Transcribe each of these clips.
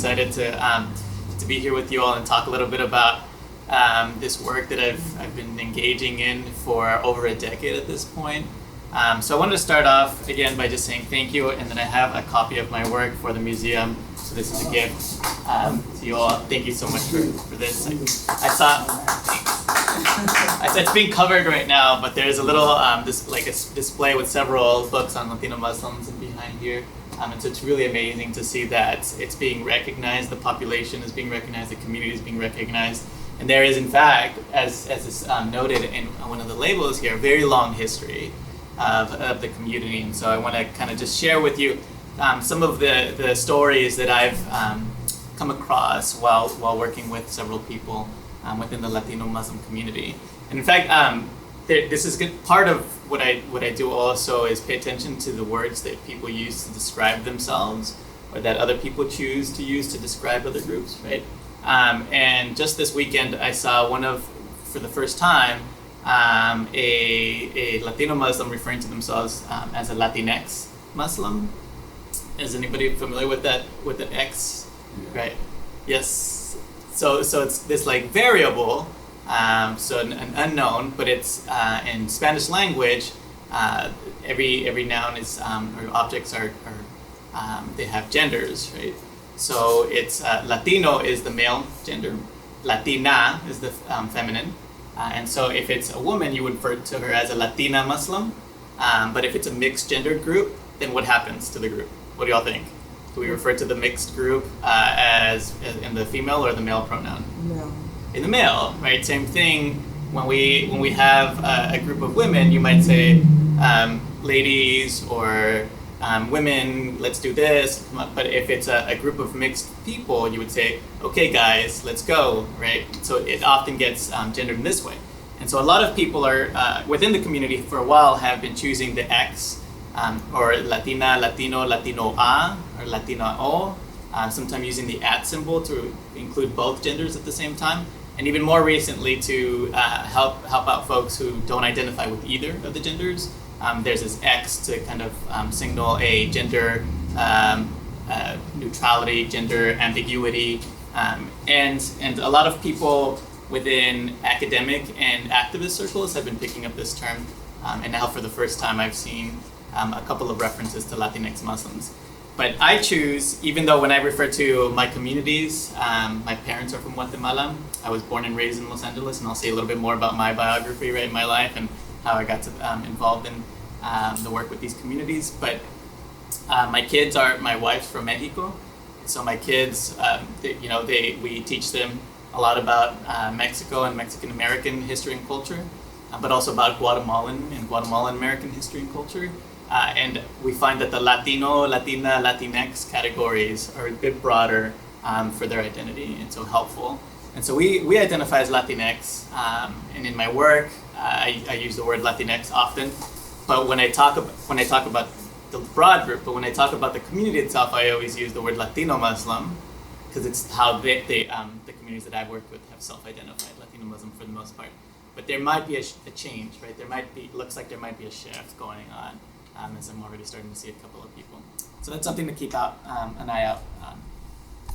excited to be here with you all and talk a little bit about this work that I've been engaging in for over a decade at this point. So I wanted to start off again by just saying thank you, and then I have a copy of my work for the museum. So this is a gift to you all. Thank you so much for this. I saw it's being covered right now, but there's a little a display with several books on Latino Muslims and behind here. And so it's really amazing to see that it's being recognized, the population is being recognized, the community is being recognized. And there is, in fact, as is noted in one of the labels here, a very long history of the community. And so I want to kind of just share with you some of the stories that I've come across while working with several people within the Latino Muslim community. And in fact, this is good. Part of what I do also is pay attention to the words that people use to describe themselves, or that other people choose to use to describe other groups, right? And just this weekend, I saw for the first time, a Latino Muslim referring to themselves as a Latinx Muslim. Is anybody familiar with that? With the X, yeah. Right? Yes. So it's this like variable. So an unknown, but it's in Spanish language. Every noun is or objects are they have genders, right? So it's Latino is the male gender, Latina is the feminine, and so if it's a woman, you would refer to her as a Latina Muslim. But if it's a mixed gendered group, then what happens to the group? What do y'all think? Do we refer to the mixed group as in the female or the male pronoun? No. In the male, right? Same thing. When we have a group of women, you might say ladies or women, let's do this. But if it's a group of mixed people, you would say, okay guys, let's go, right? So it often gets gendered in this way. And so a lot of people are within the community for a while have been choosing the X or Latina, Latino, Latino-a, or Latina-o, sometimes using the at symbol to include both genders at the same time. And even more recently to help out folks who don't identify with either of the genders. There's this X to kind of signal a gender neutrality, gender ambiguity, and a lot of people within academic and activist circles have been picking up this term, and now for the first time I've seen a couple of references to Latinx Muslims. But I choose, even though when I refer to my communities, my parents are from Guatemala. I was born and raised in Los Angeles, and I'll say a little bit more about my biography, right, my life, and how I got to involved in the work with these communities. But my wife's from Mexico, so my kids, we teach them a lot about Mexico and Mexican American history and culture, but also about Guatemalan and Guatemalan American history and culture. And we find that the Latino, Latina, Latinx categories are a bit broader for their identity, and so helpful. And so we identify as Latinx, and in my work, I use the word Latinx often. But when I talk about the broad group, but when I talk about the community itself, I always use the word Latino Muslim, because it's how the communities that I've worked with have self-identified Latino Muslim for the most part. But there might be a change, right? Looks like there might be a shift going on. As I'm already starting to see a couple of people. So that's something to keep an eye out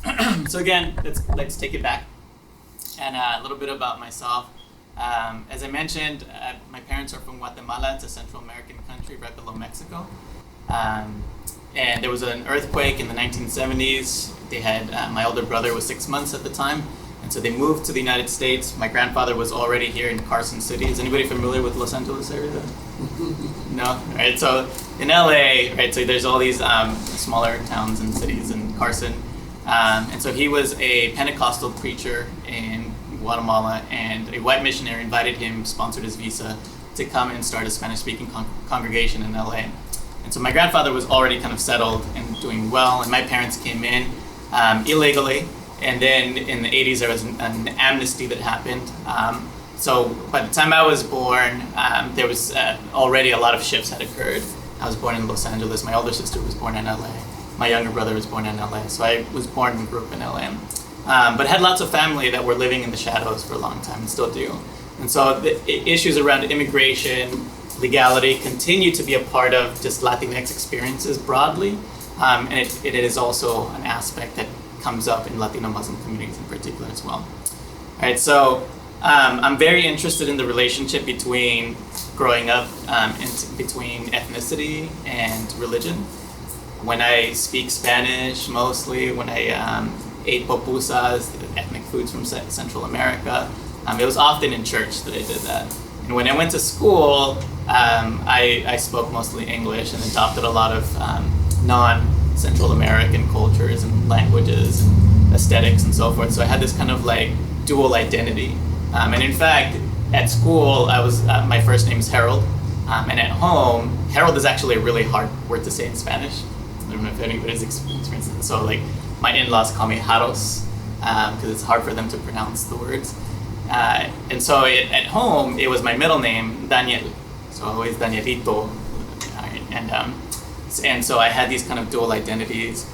on. So again, let's take it back. And a little bit about myself. As I mentioned, my parents are from Guatemala. It's a Central American country right below Mexico. And there was an earthquake in the 1970s. They had, my older brother was 6 months at the time. And so they moved to the United States. My grandfather was already here in Carson City. Is anybody familiar with Los Angeles area? No? All right, so in LA, right, so there's all these smaller towns and cities in Carson. And so he was a Pentecostal preacher in Guatemala, and a white missionary invited him, sponsored his visa, to come and start a Spanish-speaking congregation in LA. And so my grandfather was already kind of settled and doing well, and my parents came in illegally. And then in the 80s, there was an amnesty that happened. So by the time I was born, there was already a lot of shifts had occurred. I was born in Los Angeles. My older sister was born in LA. My younger brother was born in LA. So I was born and grew up in LA. But had lots of family that were living in the shadows for a long time and still do. And so the issues around immigration, legality continue to be a part of just Latinx experiences broadly. And it is also an aspect that comes up in Latino Muslim communities in particular as well. All right, so I'm very interested in the relationship between growing up between ethnicity and religion. When I speak Spanish mostly, when I ate pupusas, the ethnic foods from Central America, it was often in church that I did that. And when I went to school, I spoke mostly English and adopted a lot of non-Central American cultures and languages and aesthetics and so forth. So I had this kind of like dual identity. And in fact, at school, I was my first name is Harold, and at home, Harold is actually a really hard word to say in Spanish. I don't know if anybody's experienced it. So like, my in-laws call me Jaros because it's hard for them to pronounce the words. And so at home, it was my middle name, Daniel. So always Danielito, and so I had these kind of dual identities,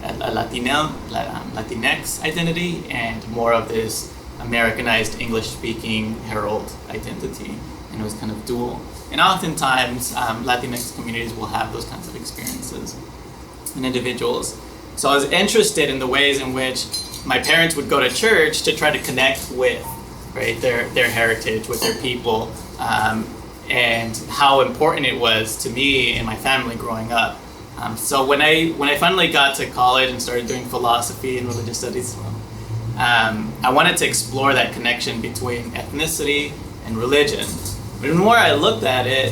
a Latinx identity, and more of this Americanized English-speaking Harold identity, and it was kind of dual. And oftentimes, Latinx communities will have those kinds of experiences and individuals. So I was interested in the ways in which my parents would go to church to try to connect with, right, their heritage, with their people, and how important it was to me and my family growing up. So when I finally got to college and started doing philosophy and religious studies, I wanted to explore that connection between ethnicity and religion. But the more I looked at it,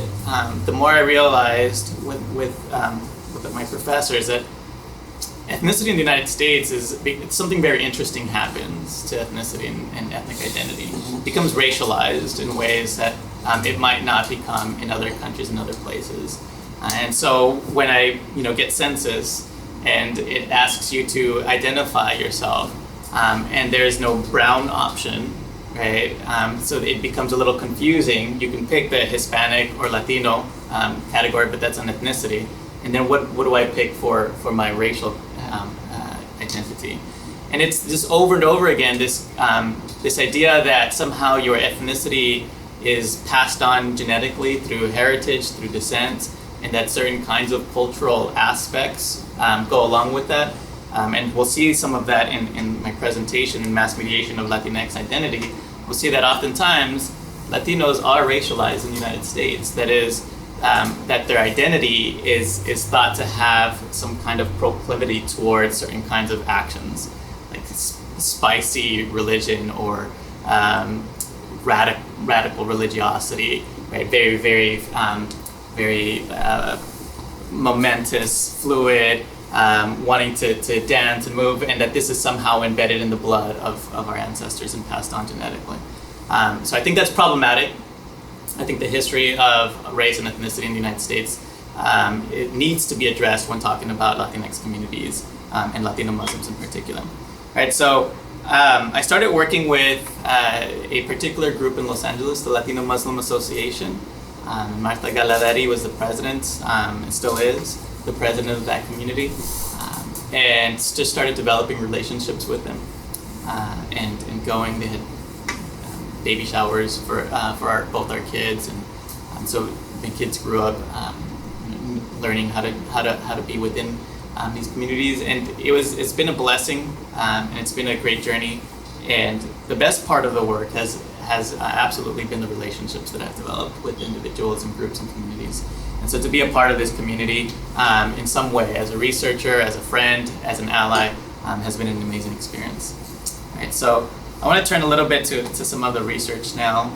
the more I realized with my professors that ethnicity in the United States it's something very interesting happens to ethnicity and ethnic identity. It becomes racialized in ways that it might not become in other countries and other places. And so when I get census and it asks you to identify yourself, and there is no brown option, right? So it becomes a little confusing. You can pick the Hispanic or Latino category, but that's an ethnicity. And then what do I pick for my racial identity? And it's just over and over again this idea that somehow your ethnicity is passed on genetically through heritage, through descent, and that certain kinds of cultural aspects go along with that. And we'll see some of that in my presentation in mass mediation of Latinx identity. We'll see that oftentimes Latinos are racialized in the United States. That is, that their identity is thought to have some kind of proclivity towards certain kinds of actions, like spicy religion or radical religiosity, right? Very, very, very momentous, fluid, wanting to dance and move, and that this is somehow embedded in the blood of our ancestors and passed on genetically. So I think that's problematic. I think the history of race and ethnicity in the United States, it needs to be addressed when talking about Latinx communities and Latino Muslims in particular. Right, so I started working with a particular group in Los Angeles, the Latino Muslim Association. Martha Galadari was the president, and still is the president of that community, and just started developing relationships with them and going. They had baby showers for both our kids, and so the kids grew up learning how to be within these communities, and it's been a blessing, and it's been a great journey. And the best part of the work has absolutely been the relationships that I've developed with individuals and groups and communities. And so to be a part of this community in some way, as a researcher, as a friend, as an ally, has been an amazing experience. All right, so I want to turn a little bit to some of the research now.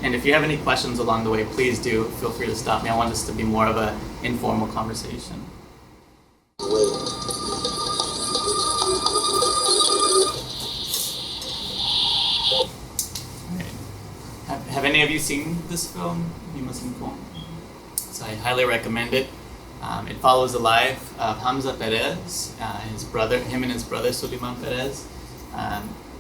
And if you have any questions along the way, please do feel free to stop me. I want this to be more of an informal conversation. Have any of you seen this film? You must be cool. So I highly recommend it. It follows the life of Hamza Perez, him and his brother Suleiman Perez.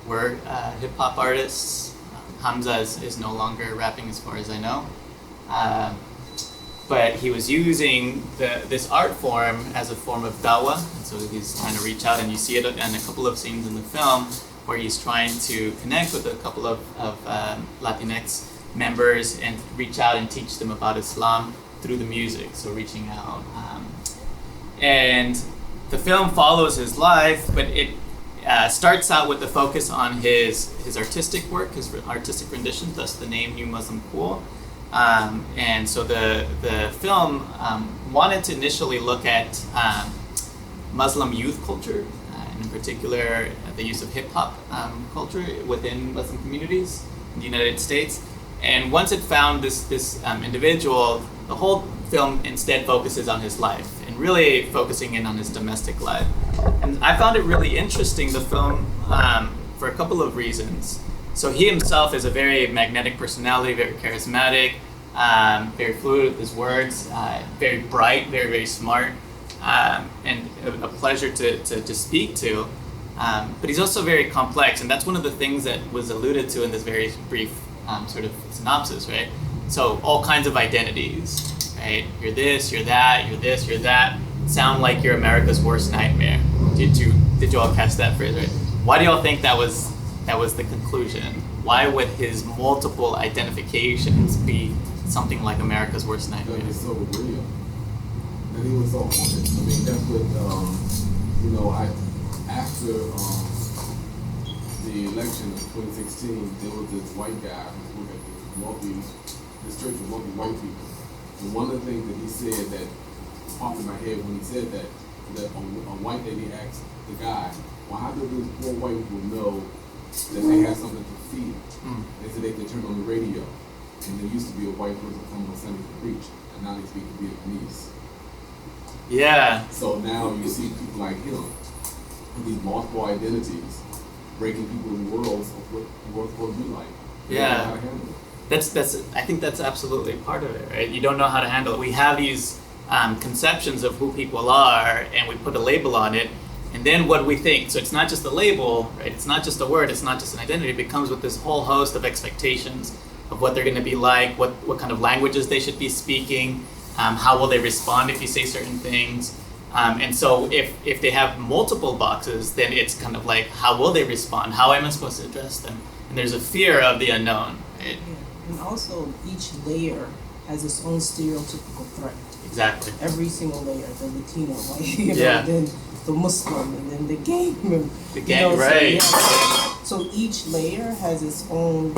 Were hip hop artists. Hamza is no longer rapping as far as I know. But he was using this art form as a form of dawah, and so he's trying to reach out, and you see it in a couple of scenes in the film where he's trying to connect with a couple of Latinx members and reach out and teach them about Islam through the music, so reaching out. And the film follows his life, but starts out with the focus on his artistic work, his artistic renditions, thus the name New Muslim Cool. And so the film wanted to initially look at Muslim youth culture, and in particular the use of hip hop culture within Muslim communities in the United States. And once it found this individual, the whole film instead focuses on his life and really focusing in on his domestic life. And I found it really interesting, the film, for a couple of reasons. So he himself is a very magnetic personality, very charismatic, very fluid with his words, very bright, very, very smart, and a pleasure to speak to. But he's also very complex, and that's one of the things that was alluded to in this very brief sort of synopsis, right? So all kinds of identities, right? You're this, you're that, you're this, you're that. Sound like you're America's worst nightmare. Did you all catch that phrase, right? Why do y'all think that was the conclusion? Why would his multiple identifications be something like America's worst nightmare? That is so real. And he was so honest. I mean, that's what, after the election of 2016, there was this white guy who was this church with wealthy white people. And one of the things that he said that popped in my head when he said that a white lady asked the guy, well, how do these poor white people know that they have something to feed? They said they could turn on the radio. And there used to be a white person coming on Sunday to preach, and now they speak Vietnamese. Yeah. So now you see people like him with these multiple identities, breaking people in the world of what the world's supposed to be like. Yeah. How to handle it. I think that's absolutely part of it, right? You don't know how to handle it. We have these conceptions of who people are, and we put a label on it, and then what do we think? So it's not just a label, right? It's not just a word, it's not just an identity. It becomes with this whole host of expectations of what they're going to be like, what kind of languages they should be speaking, how will they respond if you say certain things. And so if they have multiple boxes, then it's kind of like, how will they respond? How am I supposed to address them? And there's a fear of the unknown, right? Yeah. And also each layer has its own stereotypical threat. Exactly. Every single layer, the Latino, then the Muslim, and then the gay. The gay, right. So each layer has its own,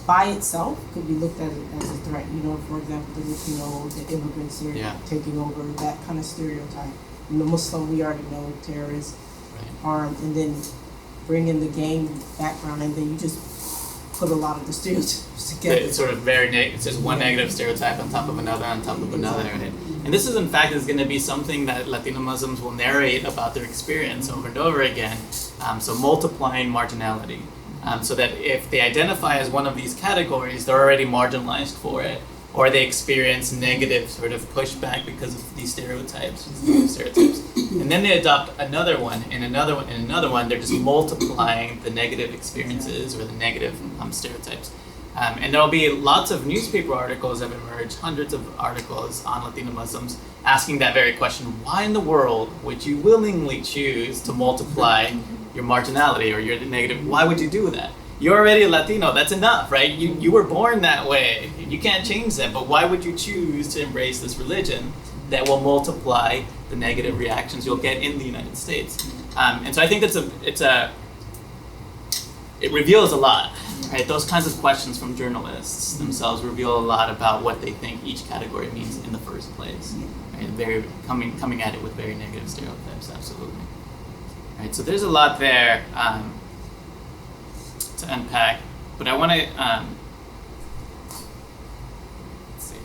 by itself, could be looked at as a threat. For example, the Latino, the immigrants here taking over, that kind of stereotype. And the Muslim, we already know, terrorist, harm, and then bring in the gang background, and then you just put a lot of the stereotypes together. It's sort of it's just one negative stereotype on top of another, right? And this is, in fact, is going to be something that Latino Muslims will narrate about their experience over and over again. So multiplying marginality. So that if they identify as one of these categories, they're already marginalized for it, or they experience negative sort of pushback because of these stereotypes. And then they adopt another one, and another one, and another one. They're just multiplying the negative experiences or the negative stereotypes. And there'll be lots of newspaper articles that have emerged, hundreds of articles on Latino Muslims, asking that very question: why in the world would you willingly choose to multiply your marginality or your negative? Why would you do that? You're already a Latino, that's enough, right? You were born that way. You can't change that, but why would you choose to embrace this religion that will multiply the negative reactions you'll get in the United States? And so I think it reveals a lot, right? Those kinds of questions from journalists themselves reveal a lot about what they think each category means in the first place. Right? Coming at it with very negative stereotypes, absolutely. Right, so there's a lot there to unpack, but I want to let's see.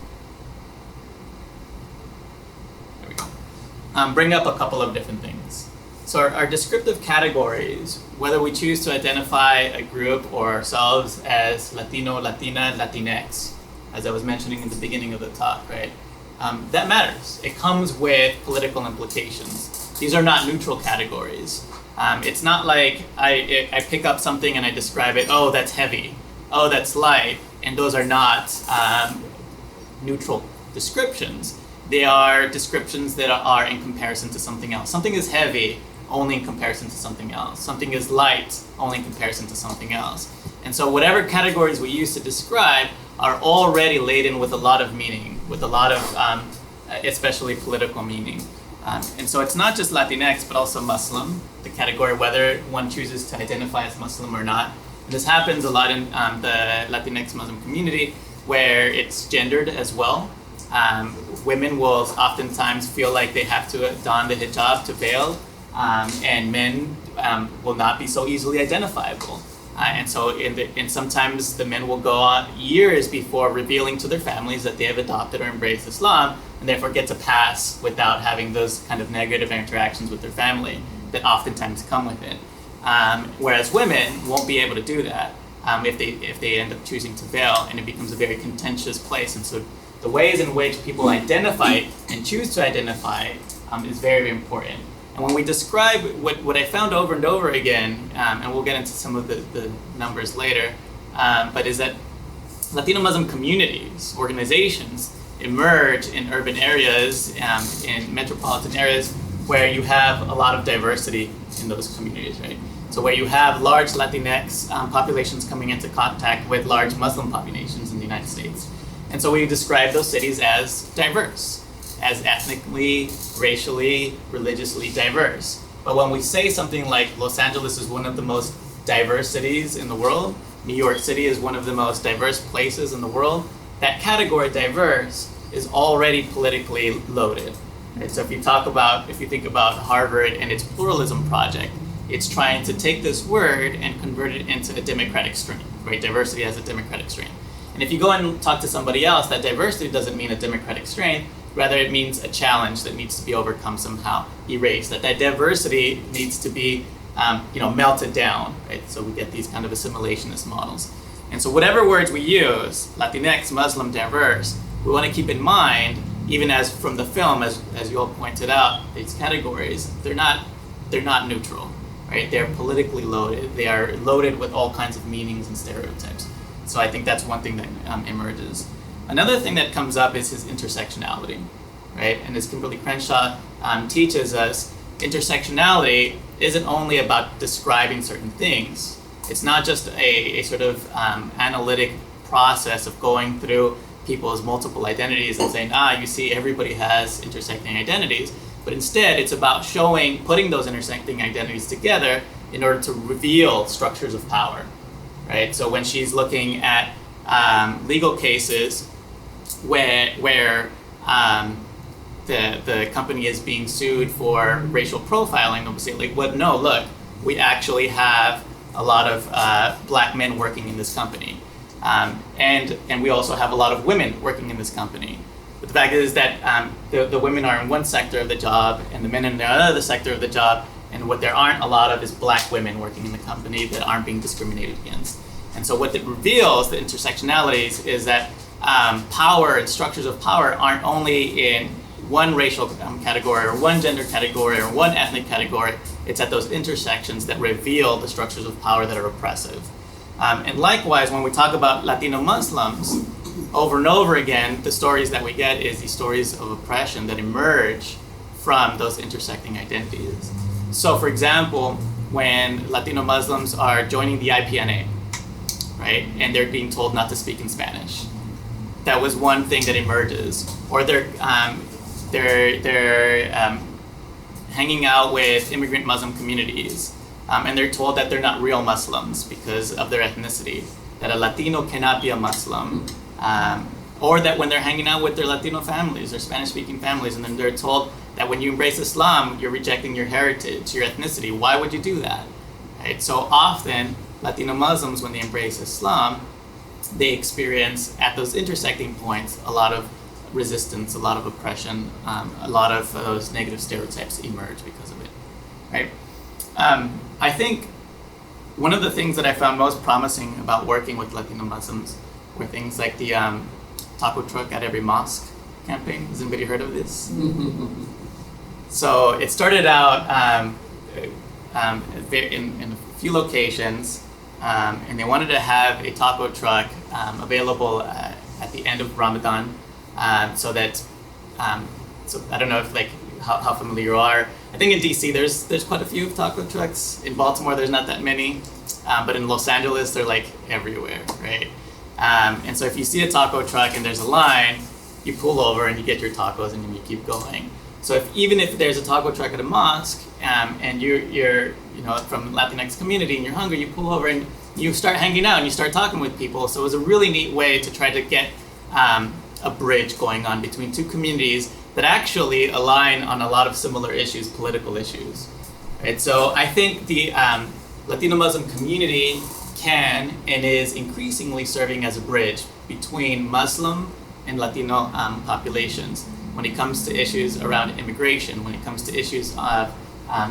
There we go. Bring up a couple of different things. So our descriptive categories, whether we choose to identify a group or ourselves as Latino, Latina, Latinx, as I was mentioning in the beginning of the talk, right? That matters. It comes with political implications. These are not neutral categories. It's not like I pick up something and I describe it, oh, that's heavy, oh, that's light, and those are not neutral descriptions. They are descriptions that are in comparison to something else. Something is heavy only in comparison to something else. Something is light only in comparison to something else. And so whatever categories we use to describe are already laden with a lot of meaning, with a lot of especially political meaning. And so it's not just Latinx, but also Muslim, the category, whether one chooses to identify as Muslim or not. And this happens a lot in the Latinx Muslim community, where it's gendered as well. Women will oftentimes feel like they have to don the hijab to veil, and men will not be so easily identifiable. And so and sometimes the men will go on years before revealing to their families that they have adopted or embraced Islam, and therefore get to pass without having those kind of negative interactions with their family that oftentimes come with it. Whereas women won't be able to do that if they end up choosing to veil, and it becomes a very contentious place. And so the ways in which people identify and choose to identify is very, very important. And when we describe what I found over and over again, and we'll get into some of the numbers later, but is that Latino Muslim communities, organizations, emerge in urban areas, in metropolitan areas, where you have a lot of diversity in those communities, right? So where you have large Latinx populations coming into contact with large Muslim populations in the United States. And so we describe those cities as diverse, as ethnically, racially, religiously diverse. But when we say something like Los Angeles is one of the most diverse cities in the world, New York City is one of the most diverse places in the world, that category diverse is already politically loaded. Right? So if you think about Harvard and its pluralism project, it's trying to take this word and convert it into a democratic stream, right? Diversity as a democratic stream. And if you go and talk to somebody else, that diversity doesn't mean a democratic stream. Rather, it means a challenge that needs to be overcome somehow, erased. That diversity needs to be, melted down, right? So we get these kind of assimilationist models. And so whatever words we use, Latinx, Muslim, diverse, we want to keep in mind, even as from the film, as you all pointed out, these categories, they're not neutral, right? They're politically loaded. They are loaded with all kinds of meanings and stereotypes. So I think that's one thing that emerges. Another thing that comes up is his intersectionality, right? And as Kimberly Crenshaw teaches us, intersectionality isn't only about describing certain things. It's not just a sort of analytic process of going through people's multiple identities and saying, you see, everybody has intersecting identities. But instead, it's about putting those intersecting identities together in order to reveal structures of power, right? So when she's looking at legal cases where the company is being sued for racial profiling, they'll say like, well, no, look, we actually have a lot of black men working in this company, and we also have a lot of women working in this company. But the fact is that the women are in one sector of the job and the men in the other sector of the job, and what there aren't a lot of is black women working in the company that aren't being discriminated against. And so what it reveals, the intersectionalities, is that power and structures of power aren't only in one racial category or one gender category or one ethnic category. It's at those intersections that reveal the structures of power that are oppressive. And likewise, when we talk about Latino Muslims, over and over again, the stories that we get is these stories of oppression that emerge from those intersecting identities. So for example, when Latino Muslims are joining the IPNA, right, and they're being told not to speak in Spanish, that was one thing that emerges. Or they're hanging out with immigrant Muslim communities, and they're told that they're not real Muslims because of their ethnicity, that a Latino cannot be a Muslim, or that when they're hanging out with their Latino families, their Spanish-speaking families, and then they're told that when you embrace Islam, you're rejecting your heritage, your ethnicity. Why would you do that? Right? So often, Latino Muslims, when they embrace Islam, they experience at those intersecting points a lot of resistance, a lot of oppression, a lot of those negative stereotypes emerge because of it, right? I think one of the things that I found most promising about working with Latino Muslims were things like the taco truck at every mosque campaign. Has anybody heard of this? So it started out in a few locations, and they wanted to have a taco truck available at the end of Ramadan, so that so I don't know if how familiar you are. I think in DC there's quite a few taco trucks. In Baltimore there's not that many, but in Los Angeles they're like everywhere, right? And so if you see a taco truck and there's a line, you pull over and you get your tacos and then you keep going. So even if there's a taco truck at a mosque, and you're from Latinx community and you're hungry, you pull over and you start hanging out and you start talking with people. So it was a really neat way to try to get a bridge going on between two communities that actually align on a lot of similar issues, political issues. Right? So I think the Latino Muslim community can and is increasingly serving as a bridge between Muslim and Latino populations when it comes to issues around immigration, when it comes to issues of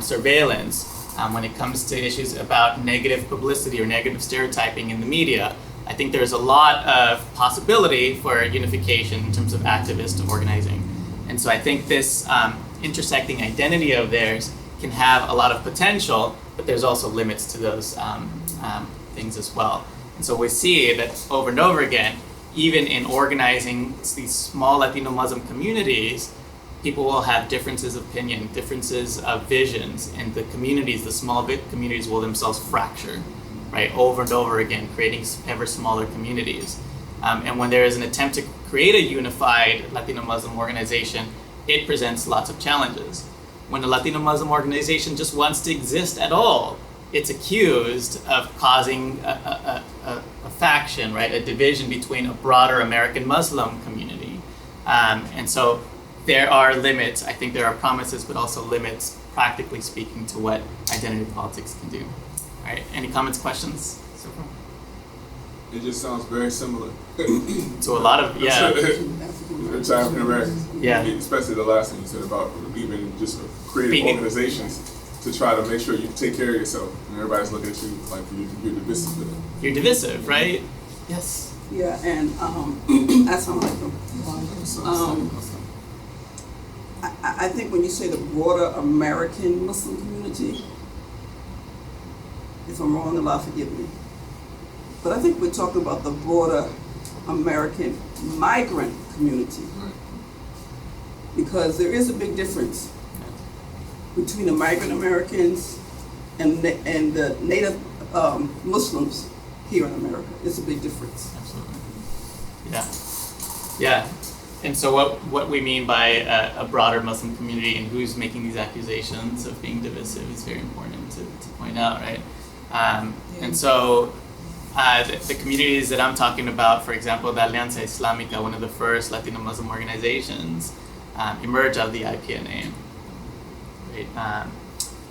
surveillance, when it comes to issues about negative publicity or negative stereotyping in the media. I think there's a lot of possibility for unification in terms of activist organizing. And so I think this intersecting identity of theirs can have a lot of potential, but there's also limits to those things as well. And so we see that over and over again, even in organizing these small Latino Muslim communities, people will have differences of opinion, differences of visions, and the communities, the small communities will themselves fracture, right, over and over again, creating ever smaller communities. And when there is an attempt to create a unified Latino Muslim organization, it presents lots of challenges. When a Latino Muslim organization just wants to exist at all, it's accused of causing a faction, right, a division between a broader American Muslim community. And so there are limits. I think there are promises, but also limits, practically speaking, to what identity politics can do. All right, any comments, questions so far? It just sounds very similar To a lot of, to African Americans. Yeah. Especially the last thing you said about even just creating Being- organizations to try to make sure you take care of yourself, and everybody's looking at you like you're divisive with them. You're divisive, right? Yes. Yeah, and assalamualaikum. I think when you say the broader American Muslim community, if I'm wrong, Allah forgive me, but I think we're talking about the broader American migrant community, because there is a big difference between the migrant Americans and the native Muslims here in America. It's a big difference. Absolutely. Yeah. Yeah. And so what we mean by a broader Muslim community and who's making these accusations of being divisive is very important to point out, right? And so the communities that I'm talking about, for example, the Alianza Islámica, one of the first Latino Muslim organizations, emerged out of the IPNA, right?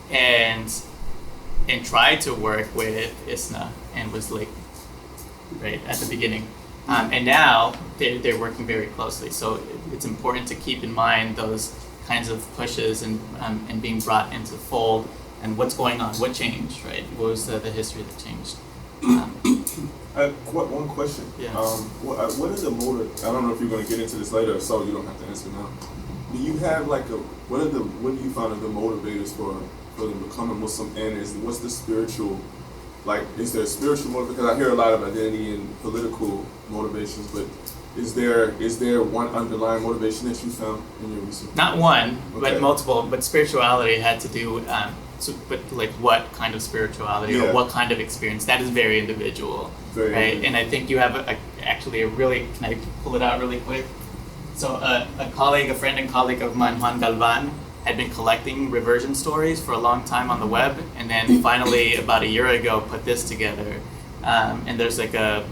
And tried to work with ISNA and was like, right, at the beginning. And now they're working very closely. So it's important to keep in mind those kinds of pushes and being brought into the fold and what's going on, what changed, right? What was the history that changed? I have one question. Yeah. What is the motive? I don't know if you're going to get into this later, so you don't have to answer now. Do you have like what do you find are the motivators for them becoming Muslim, and what's the spiritual, like, is there a spiritual motive? Because I hear a lot of identity and political motivations, but is there one underlying motivation that you found in your research? Not one, Okay. but multiple. But spirituality had to do, but like what kind of spirituality Yeah. or what kind of experience? That is very individual, Very right? individual. And I think you have actually a really. Can I pull it out really quick? So a friend and colleague of mine, Juan Galvan, had been collecting reversion stories for a long time on the web, and then finally about a year ago put this together. And there's like a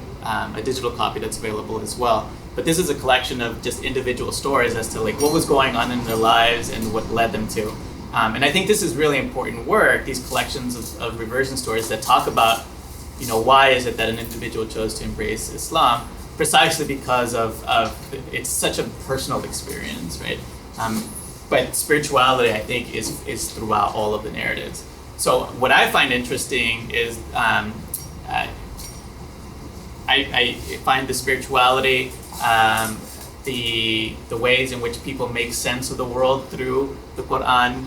digital copy that's available as well. But this is a collection of just individual stories as to like what was going on in their lives and what led them to. And I think this is really important work, these collections of reversion stories that talk about, why is it that an individual chose to embrace Islam, precisely because of it's such a personal experience, right? But spirituality, I think, is throughout all of the narratives. So what I find interesting is I find the spirituality, the ways in which people make sense of the world through the Quran,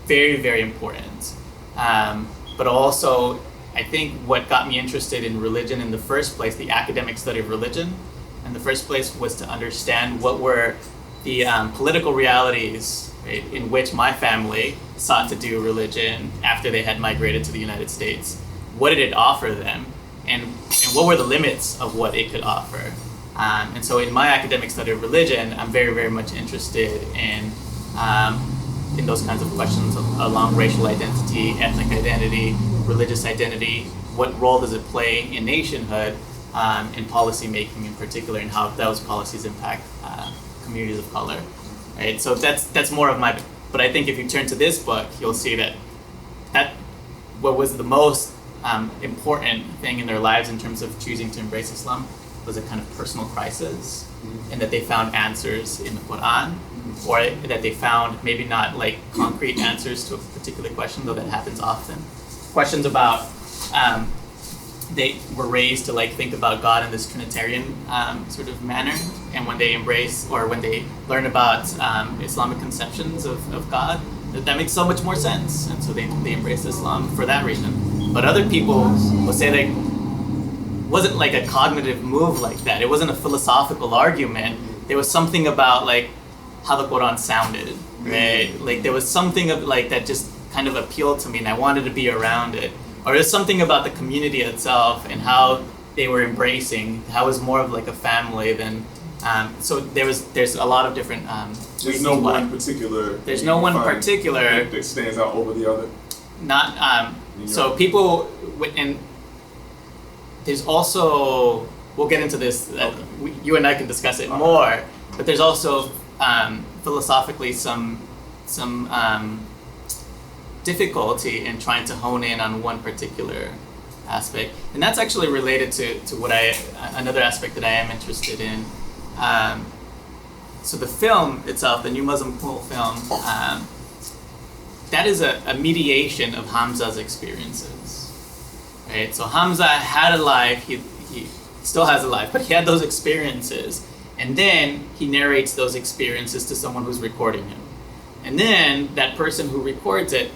very, very important. But also, I think what got me interested in religion in the first place, the academic study of religion in the first place, was to understand what were the political realities, right, in which my family sought to do religion after they had migrated to the United States. What did it offer them? And what were the limits of what it could offer? And so in my academic study of religion, I'm very, very much interested in in those kinds of questions along racial identity, ethnic identity, religious identity. What role does it play in nationhood, in policy making in particular, and how those policies impact communities of color, right? So that's more of my. But I think if you turn to this book, you'll see that what was the most important thing in their lives in terms of choosing to embrace Islam was a kind of personal crisis, and that they found answers in the Quran, or that they found maybe not like concrete answers to a particular question, though that happens often. Questions about they were raised to like think about God in this Trinitarian sort of manner, and when they embrace or when they learn about Islamic conceptions of God, that makes so much more sense, and so they embrace Islam for that reason. But other people will say that it wasn't like a cognitive move like that. It wasn't a philosophical argument. There was something about like how the Quran sounded, right? Like there was something of like that just kind of appealed to me, and I wanted to be around it. Or there's something about the community itself and how they were embracing, how it was more of like a family than. So there's a lot of different. There's no one particular. There's no one particular that stands out over the other. Not so people and there's also we'll get into this. You and I can discuss it more, but there's also philosophically some difficulty in trying to hone in on one particular aspect, and that's actually related to what another aspect that I am interested in. So the film itself, the New Muslim film, that is a mediation of Hamza's experiences, right? So Hamza had a life, he still has a life, but he had those experiences, and then he narrates those experiences to someone who's recording him. And then that person who records it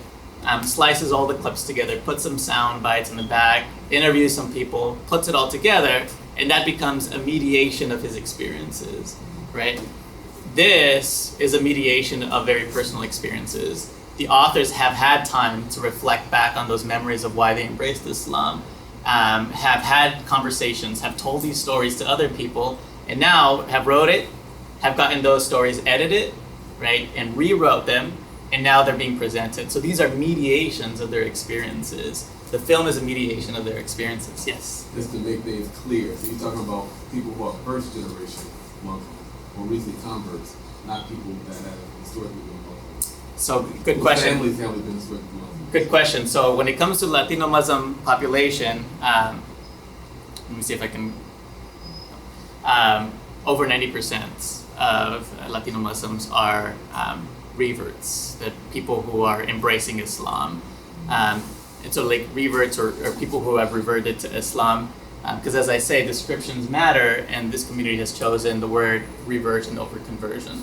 slices all the clips together, puts some sound bites in the back, interviews some people, puts it all together, and that becomes a mediation of his experiences, right? This is a mediation of very personal experiences. The authors have had time to reflect back on those memories of why they embraced Islam, have had conversations, have told these stories to other people, and now have wrote it, have gotten those stories edited, right, and rewrote them, and now they're being presented. So these are mediations of their experiences. The film is a mediation of their experiences. Yes? Just to make things clear, so you're talking about people who are first generation Muslims or recent converts, not people that have historically been Muslims. So good question. Families have been historically Muslims. Good question. So when it comes to Latino Muslim population, let me see if I can, over 90% of Latino Muslims are reverts, the people who are embracing Islam. And so like reverts or people who have reverted to Islam, because as I say, descriptions matter, and this community has chosen the word reversion over conversion.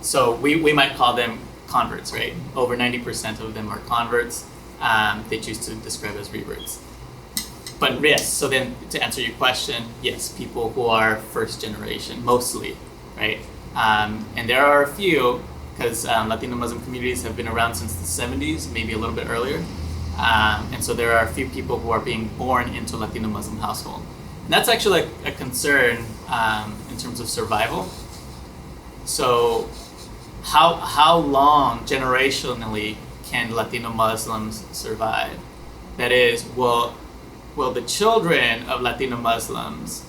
So we might call them converts, right? Over 90% of them are converts. They choose to describe as reverts. But yes, so then to answer your question, yes, people who are first generation, mostly, right? And there are a few, because Latino Muslim communities have been around since the 70s, maybe a little bit earlier. And so there are a few people who are being born into a Latino Muslim household. And that's actually a concern in terms of survival. So how long generationally can Latino Muslims survive? That is, will the children of Latino Muslims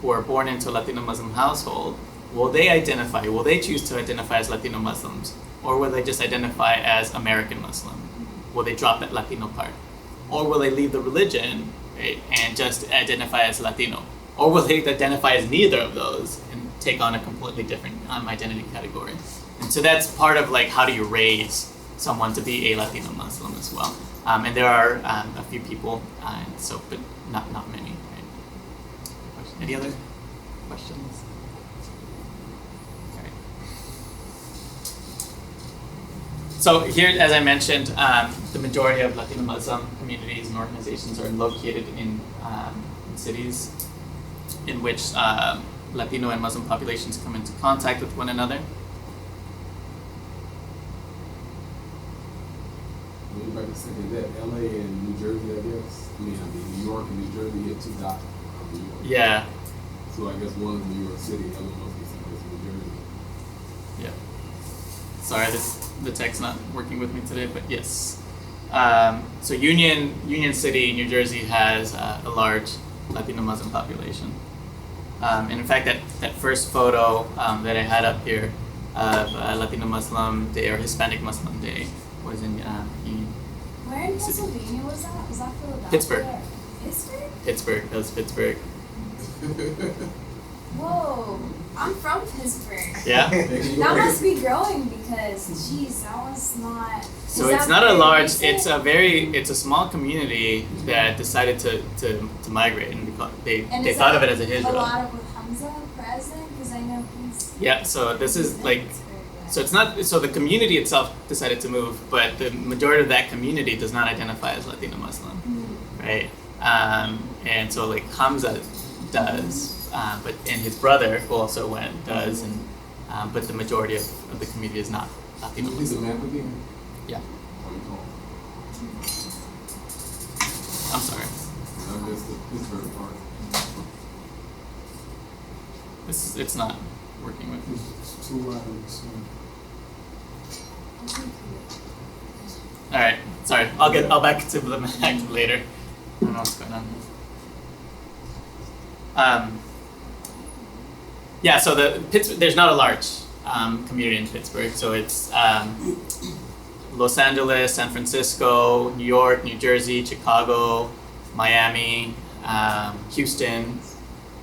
who are born into a Latino Muslim household, will they choose to identify as Latino Muslims? Or will they just identify as American Muslim? Will they drop that Latino part? Or will they leave the religion, right, and just identify as Latino? Or will they identify as neither of those and take on a completely different identity category? And so that's part of like, how do you raise someone to be a Latino Muslim as well? And there are a few people, so but not many. Right? Any other questions? Okay. So here, as I mentioned, the majority of Latino Muslim communities and organizations are located in cities in which Latino and Muslim populations come into contact with one another. If I can second that, LA and New Jersey, I guess. I mean, New York and New Jersey, you have two dots of New York. Yeah. So I guess one is New York City, the other must be someplace in New Jersey. Yeah. sorry, the tech's not working with me today, but yes. So Union City, New Jersey has a large Latino Muslim population. And in fact, that first photo that I had up here of Latino Muslim Day or Hispanic Muslim Day was in Union. Where in Pennsylvania was that? Was that Philadelphia? Pittsburgh. Pittsburgh? Pittsburgh, that was Pittsburgh. Whoa, I'm from Pittsburgh. Yeah? That must be growing because, geez, that was not. So is it's that not a very large, recent? it's a small community that decided to migrate, and they And they is thought that of it as a A hijra. lot of with Hamza present because I know he's. Yeah, so this is he's in like, Pittsburgh, yeah. so it's not, so the community itself decided to move, but the majority of that community does not identify as Latino Muslim, right? And so like Hamza does, and his brother who also went does, and but the majority of the community is not Latino He's a Muslim. map again? Yeah, How you call I'm sorry. I missed the Pittsburgh part. It's not working with me. It's too wide on the screen. All right, sorry. I'll back to the Mac later. I don't know what's going on. Yeah, so there's not a large community in Pittsburgh. So it's Los Angeles, San Francisco, New York, New Jersey, Chicago, Miami, Houston.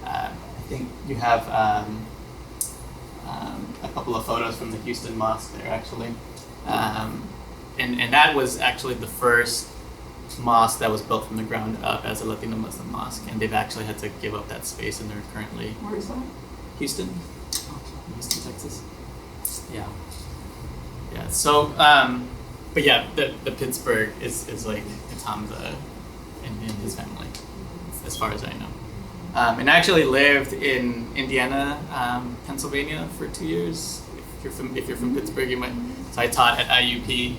I think you have a couple of photos from the Houston mosque there, actually. And that was actually the first mosque that was built from the ground up as a Latino Muslim mosque, and they've actually had to give up that space, and they're currently Where is that? Houston, Texas. Yeah. So, but yeah, the Pittsburgh is like it's Hamza and his family, as far as I know. And I actually lived in Indiana, Pennsylvania for 2 years. If you're from Pittsburgh, you might. So I taught at IUP,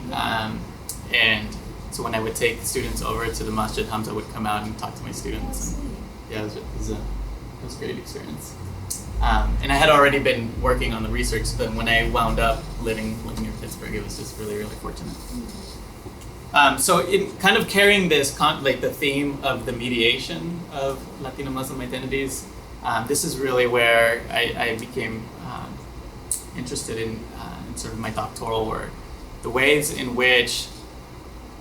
and so when I would take students over to the masjid, Hamza would come out and talk to my students. And yeah, it was a great experience. And I had already been working on the research. So then when I wound up living near Pittsburgh, it was just really, really fortunate. So in kind of carrying this, like the theme of the mediation of Latino Muslim identities, this is really where I became interested in sort of my doctoral work. The ways in which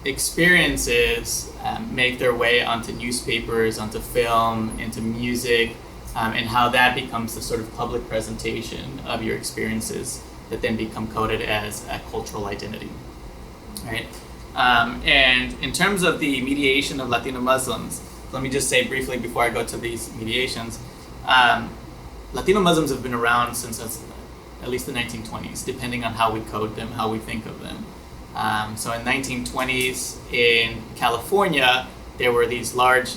experiences make their way onto newspapers, onto film, into music, and how that becomes the sort of public presentation of your experiences that then become coded as a cultural identity, right? And in terms of the mediation of Latino Muslims, let me just say briefly before I go to these mediations, Latino Muslims have been around since at least the 1920s, depending on how we code them, how we think of them. So in 1920s in California, there were these large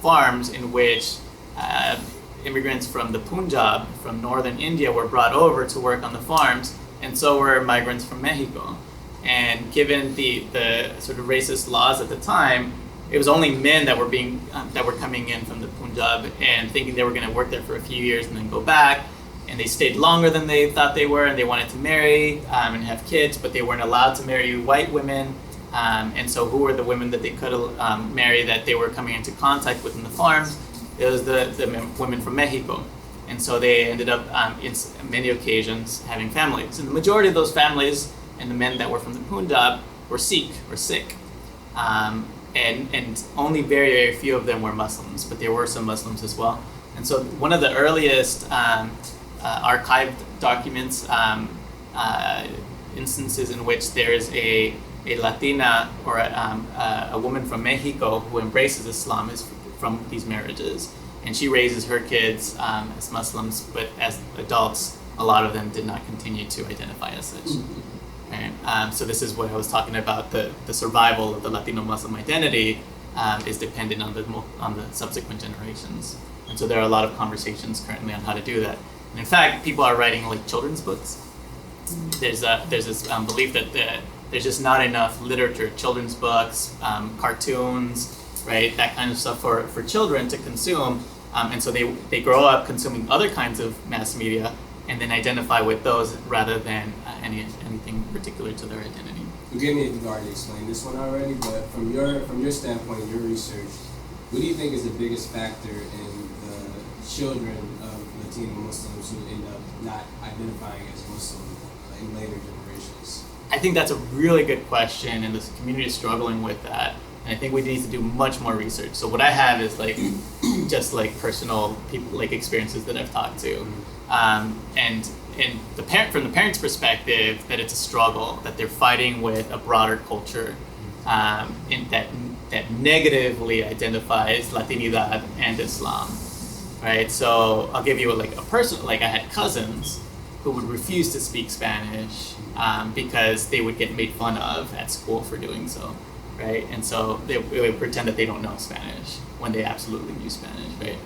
farms in which immigrants from the Punjab, from northern India, were brought over to work on the farms, and so were migrants from Mexico. And given the sort of racist laws at the time, it was only men that were coming in from the Punjab and thinking they were going to work there for a few years and then go back. And they stayed longer than they thought they were, and they wanted to marry and have kids, but they weren't allowed to marry white women. And so who were the women that they could marry that they were coming into contact with in the farms? It was the women from Mexico. And so they ended up, in many occasions, having families. And the majority of those families and the men that were from the Punjab were Sikh or Sikh. And only very, very few of them were Muslims, but there were some Muslims as well. And so one of the earliest archived documents, instances in which there is a Latina or a woman from Mexico who embraces Islam is from these marriages. And she raises her kids as Muslims, but as adults, a lot of them did not continue to identify as such. Right? So this is what I was talking about, the survival of the Latino Muslim identity is dependent on the subsequent generations. And so there are a lot of conversations currently on how to do that. And in fact, people are writing like children's books. There's this belief that there's just not enough literature, children's books, cartoons, right, that kind of stuff for children to consume. And so they grow up consuming other kinds of mass media and then identify with those rather than anything particular to their identity. Forgive me if you've already explained this one already, but from your standpoint, your research, what do you think is the biggest factor in the children of Latino Muslims who end up not identifying as Muslim in later generations? I think that's a really good question, and this community is struggling with that. And I think we need to do much more research. So what I have is like just like personal people, like experiences that I've talked to, and from the parents' perspective, that it's a struggle, that they're fighting with a broader culture, in that negatively identifies Latinidad and Islam, right? So I'll give you like a person, like I had cousins who would refuse to speak Spanish because they would get made fun of at school for doing so, right? And so they would pretend that they don't know Spanish when they absolutely knew Spanish, right?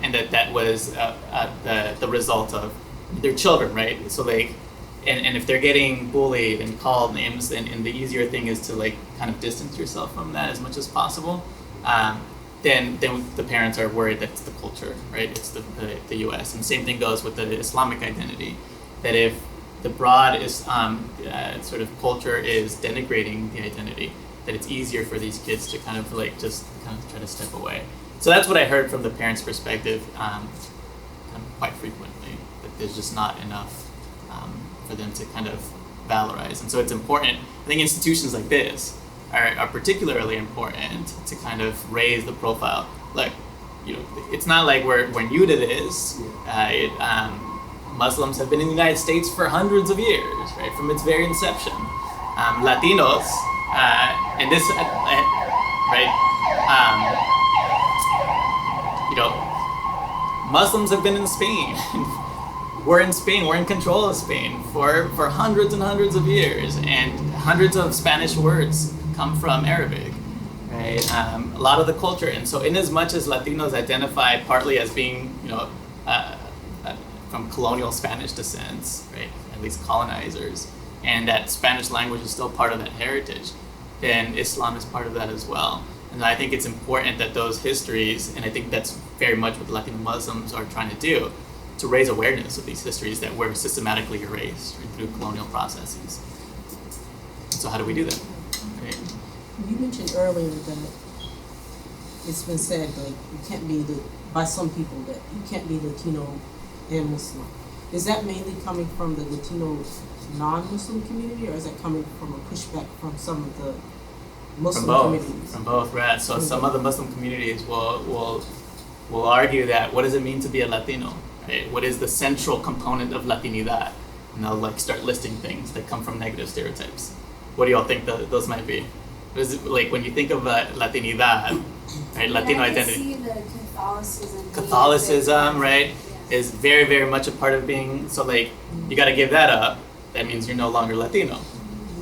And that was the result of their children, right? So like, and if they're getting bullied and called names, and the easier thing is to like kind of distance yourself from that as much as possible, then the parents are worried that it's the culture, right? It's the U.S. And same thing goes with the Islamic identity, that if the broad is sort of culture is denigrating the identity, that it's easier for these kids to kind of like just kind of try to step away. So that's what I heard from the parents' perspective quite frequently, that there's just not enough for them to kind of valorize. And so it's important, I think institutions like this are particularly important to kind of raise the profile. Like, you know, it's not like we're new to this. Muslims have been in the United States for hundreds of years, right, from its very inception. Latinos, and this, right, you know, Muslims have been in Spain. We're in Spain, we're in control of Spain for hundreds and hundreds of years, and hundreds of Spanish words come from Arabic, right? A lot of the culture, and so in as much as Latinos identify partly as being, you know, from colonial Spanish descents, right, at least colonizers, and that Spanish language is still part of that heritage, then Islam is part of that as well. And I think it's important that those histories, and I think that's very much what Latino Muslims are trying to do, to raise awareness of these histories that were systematically erased through colonial processes. So how do we do that? Right? You mentioned earlier that it's been said like you can't be by some people that you can't be Latino and Muslim. Is that mainly coming from the Latino non-Muslim community, or is that coming from a pushback from some of the Muslim communities? From both, right? So some of the Muslim communities will argue that what does it mean to be a Latino? Right? What is the central component of Latinidad? And they'll like start listing things that come from negative stereotypes. What do y'all think those might be? What is it, like when you think of Latinidad, right? Latino identity. I can see the Catholicism. Catholicism, right, is very, very much a part of being. So like, you got to give that up. That means you're no longer Latino.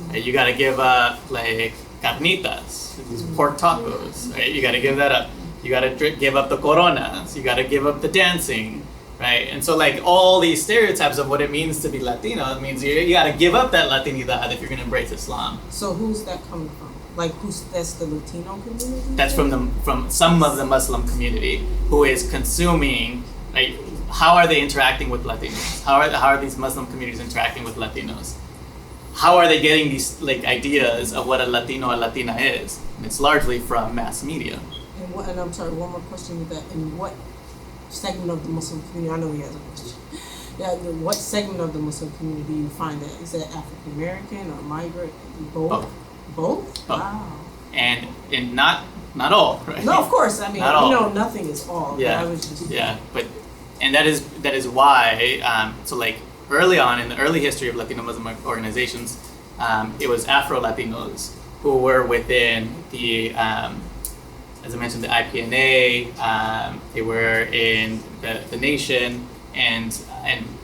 Right? You got to give up like carnitas, these pork tacos. Right? You got to give that up. You got to give up the coronas. You got to give up the dancing. Right, and so like all these stereotypes of what it means to be Latino, it means you got to give up that Latinidad if you're going to embrace Islam. So who's that coming from? Like that's the Latino community? That's from some of the Muslim community who is consuming. Like, how are they interacting with Latinos? How are these Muslim communities interacting with Latinos? How are they getting these like ideas of what a Latino or Latina is? And it's largely from mass media. And I'm sorry, one more question with that. In what segment of the Muslim community? I know he has a question. Yeah, what segment of the Muslim community do you find that? Is that African American or migrant? Both. Both? Wow. And not all, right? No, of course. I mean, not all. You know, nothing is all. Yeah. But I was just and that is why. So like early on in the early history of Latino Muslim organizations, it was Afro Latinos who were within the. As I mentioned, the IPNA, they were in the Nation, and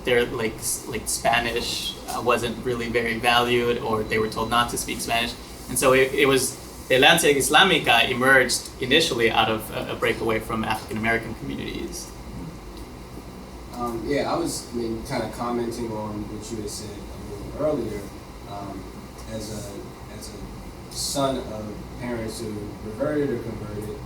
they're like Spanish wasn't really very valued, or they were told not to speak Spanish, and so it was the Alianza Islámica emerged initially out of a breakaway from African American communities. I was kind of commenting on what you had said a little earlier, as a son of parents who reverted or converted,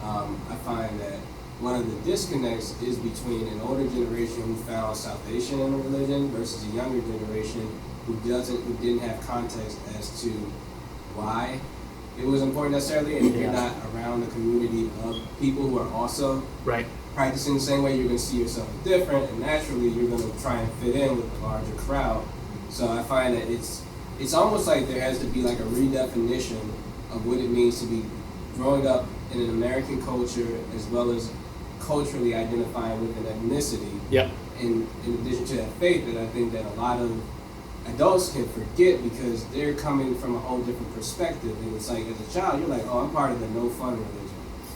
I find that one of the disconnects is between an older generation who found salvation in a religion versus a younger generation who didn't have context as to why it was important necessarily, and if you're not around the community of people who are also Right. practicing the same way, you're going to see yourself different, and naturally you're going to try and fit in with the larger crowd. So I find that it's almost like there has to be like a redefinition of what it means to be growing up in an American culture as well as culturally identifying with an ethnicity. Yep. In addition to that faith, that I think that a lot of adults can forget because they're coming from a whole different perspective. And it's like, as a child, you're like, oh, I'm part of the no fun religion.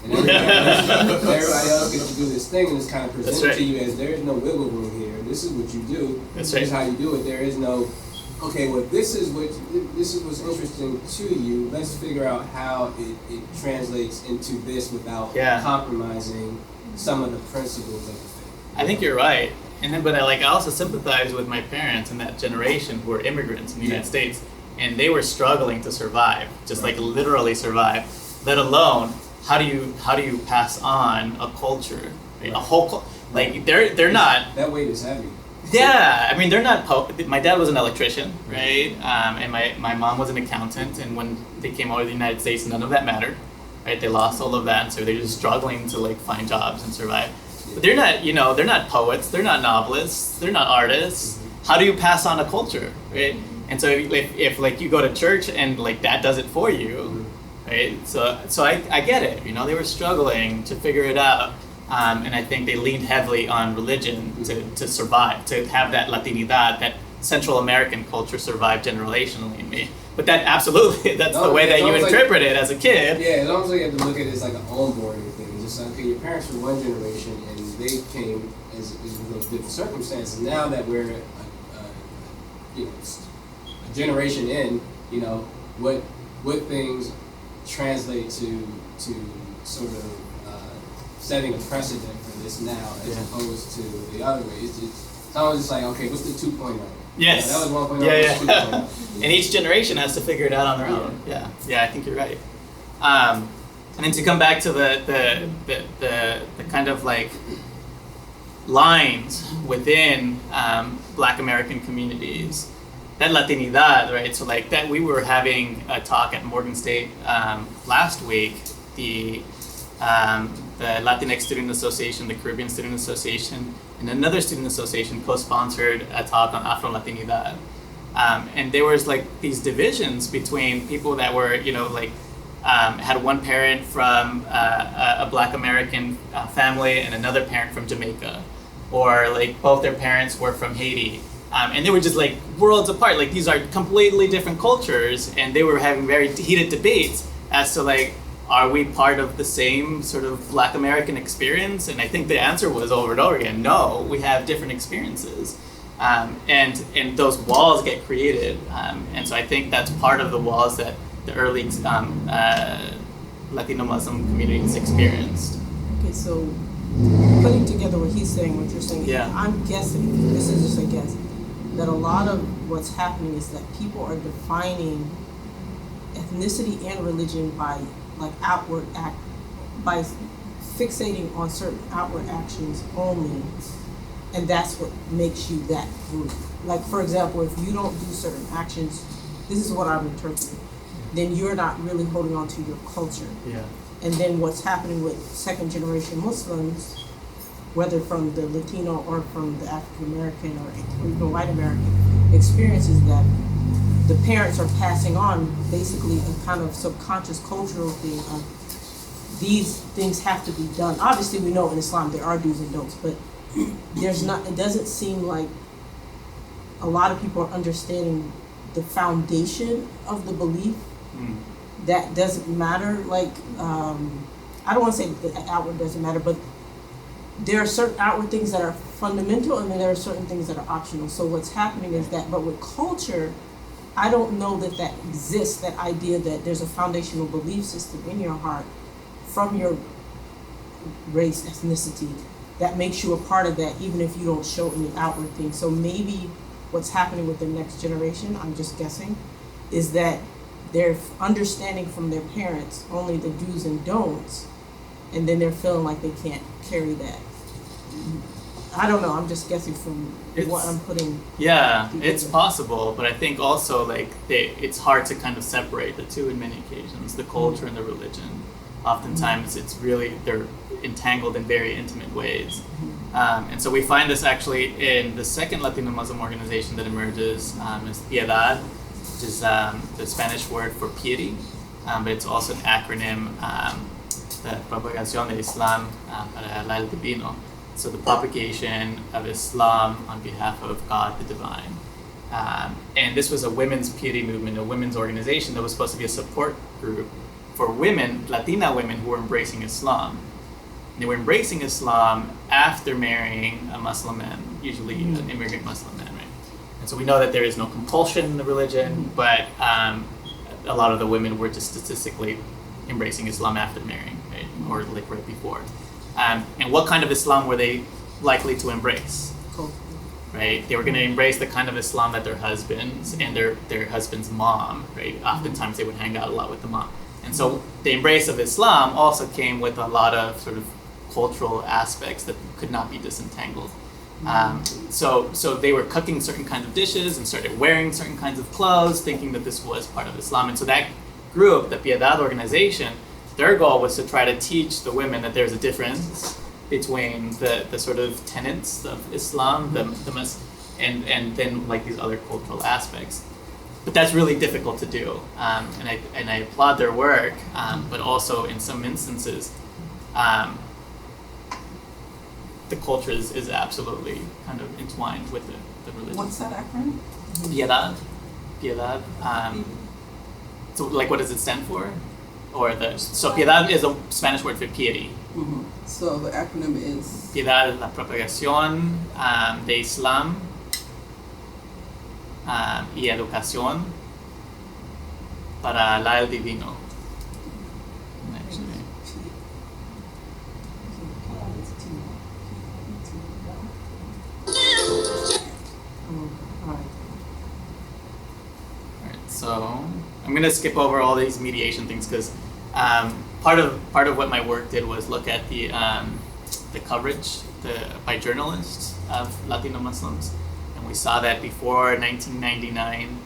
And everybody else gets to do this thing, and it's kind of presented to you as there is no wiggle room here. This is what you do. That's This is how you do it. There is no, okay, well, this is what's interesting to you. Let's figure out how it translates into this without compromising some of the principles of the faith. I think you're right. And then, but I also sympathize with my parents and that generation who were immigrants in the United States, and they were struggling to survive, just like literally survive. Let alone how do you pass on a culture, right? A whole like they're not. That weight is heavy. Yeah, I mean they're not. My dad was an electrician, right? And my mom was an accountant. And when they came over to the United States, none of that mattered, right? They lost all of that, and so they're just struggling to like find jobs and survive. But they're not, they're not poets, they're not novelists, they're not artists. How do you pass on a culture, right? And so if like you go to church and like that does it for you, right? So I get it, they were struggling to figure it out. And I think they leaned heavily on religion to survive, to have that Latinidad, that Central American culture survive generationally in me. But that absolutely, that's the way that you interpret it as a kid. Yeah, it's almost like you have to look at it as like an onboarding thing. It's just like, okay, your parents were one generation and they came as with different circumstances. Now that we're a generation in, what things translate to sort of setting a precedent for this now as opposed to the other way. It's always just like, okay, what's the 2.0? Yes. That was 1.0. Yeah. 2.0. And each generation has to figure it out on their own. Yeah, I think you're right. And then to come back to the kind of like lines within Black American communities, that Latinidad, right? So like that, we were having a talk at Morgan State last week. The Latinx Student Association, the Caribbean Student Association, and another student association co-sponsored a talk on Afro-Latinidad. And there was like these divisions between people that were, had one parent from a Black American family and another parent from Jamaica, or like both their parents were from Haiti. And they were just like worlds apart. Like these are completely different cultures, and they were having very heated debates as to like, are we part of the same sort of Black American experience? And I think the answer was over and over again, no, we have different experiences. And those walls get created. And so I think that's part of the walls that the early Latino Muslim communities experienced. Okay, so putting together what he's saying, what you're saying, I'm guessing, this is just a guess, that a lot of what's happening is that people are defining ethnicity and religion by like by fixating on certain outward actions only, and that's what makes you that group. Like for example, if you don't do certain actions, this is what I'm interpreting, then you're not really holding on to your culture. Yeah. And then what's happening with second generation Muslims, whether from the Latino or from the African American or even white American experience, is that the parents are passing on basically a kind of subconscious cultural thing of these things have to be done. Obviously we know in Islam there are do's and don'ts, but it doesn't seem like a lot of people are understanding the foundation of the belief. That doesn't matter. Like, I don't want to say that the outward doesn't matter, but there are certain outward things that are fundamental, and then there are certain things that are optional. So what's happening is that, but with culture, I don't know that exists, that idea that there's a foundational belief system in your heart from your race, ethnicity, that makes you a part of that, even if you don't show any outward thing. So maybe what's happening with the next generation, I'm just guessing, is that they're understanding from their parents only the do's and don'ts, and then they're feeling like they can't carry that. I don't know. I'm just guessing from what I'm putting. Yeah, it's together. possible, but I think also like it's hard to kind of separate the two in many occasions, the culture and the religion. Oftentimes, it's really they're entangled in very intimate ways, and so we find this actually in the second Latino Muslim organization that emerges is Piedad, which is the Spanish word for piety, but it's also an acronym, the Propagación de Islam para el Divino. So the propagation of Islam on behalf of God the Divine. And this was a women's piety movement, a women's organization that was supposed to be a support group for women, Latina women who were embracing Islam. And they were embracing Islam after marrying a Muslim man, usually an immigrant Muslim man, right? And so we know that there is no compulsion in the religion, but a lot of the women were just statistically embracing Islam after marrying, right? Or like right before. And what kind of Islam were they likely to embrace? Cool. Right? They were going to embrace the kind of Islam that their husbands and their husband's mom, right? Oftentimes they would hang out a lot with the mom. And so the embrace of Islam also came with a lot of sort of cultural aspects that could not be disentangled. So they were cooking certain kinds of dishes and started wearing certain kinds of clothes, thinking that this was part of Islam. And so that group, the Piedad organization, their goal was to try to teach the women that there's a difference between the sort of tenets of Islam, and then like these other cultural aspects. But that's really difficult to do, and I applaud their work. But also in some instances, the culture is absolutely kind of entwined with the religion. What's that acronym? Piedad. So like, what does it stand for? Or so piedad is a Spanish word for piety. Mm-hmm. So the acronym is Piedad, la propagación de Islam y educación para el divino. Actually. Alright, so I'm gonna skip over all these mediation things because part of what my work did was look at the coverage by journalists of Latino Muslims, and we saw that before 1999,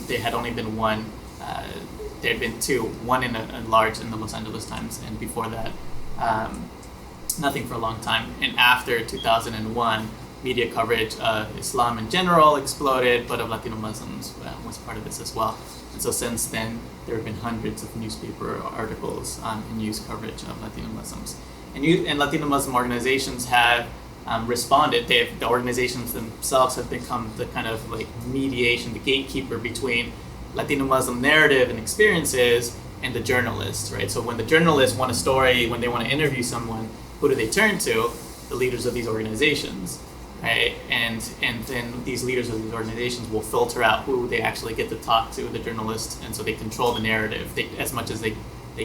there had only been one. There had been two, one in a large in the Los Angeles Times, and before that, nothing for a long time. And after 2001, media coverage of Islam in general exploded, but of Latino Muslims was part of this as well. And so since then, there have been hundreds of newspaper articles and news coverage of Latino Muslims. And Latino Muslim organizations have responded. The organizations themselves have become the kind of like mediation, the gatekeeper between Latino Muslim narrative and experiences and the journalists, right? So when the journalists want a story, when they want to interview someone, who do they turn to? The leaders of these organizations, right? And then these leaders of these organizations will filter out who they actually get to talk to, the journalists, and so they control the narrative as much as they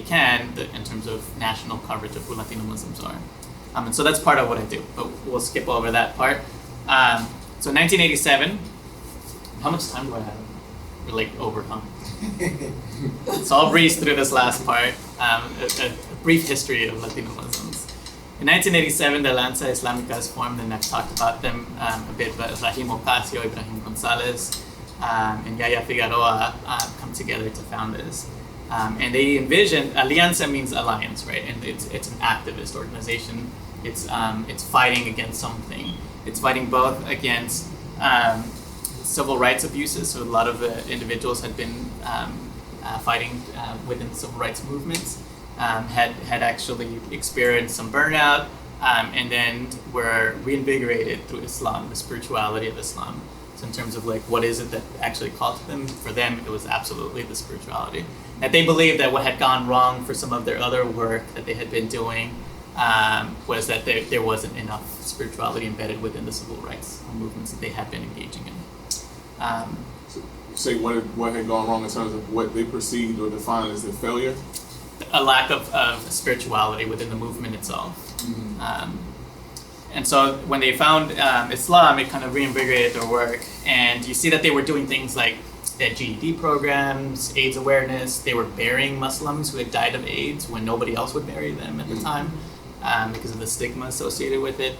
can in terms of national coverage of who Latino Muslims are. And so that's part of what I do, but we'll skip over that part. So 1987, how much time do I have? We're like over, huh? So I'll breeze through this last part, a brief history of Latino Muslims. In 1987, the Alianza Islámica is formed, and I've talked about them a bit, but Rahim Ocasio, Ibrahim Gonzalez, and Yaya Figueroa come together to found this. And they envision, Alianza means alliance, right? And it's an activist organization. It's fighting against something. It's fighting both against civil rights abuses. So a lot of individuals had been fighting within civil rights movements, had actually experienced some burnout, and then were reinvigorated through Islam, the spirituality of Islam. So in terms of like, what is it that actually called to them? For them, it was absolutely the spirituality. That they believed that what had gone wrong for some of their other work that they had been doing was that there wasn't enough spirituality embedded within the civil rights movements that they had been engaging in. Say what had gone wrong in terms of what they perceived or defined as their failure? A lack of spirituality within the movement itself. Mm-hmm. And so when they found Islam, it kind of reinvigorated their work. And you see that they were doing things like they had GED programs, AIDS awareness. They were burying Muslims who had died of AIDS when nobody else would bury them at the time, because of the stigma associated with it.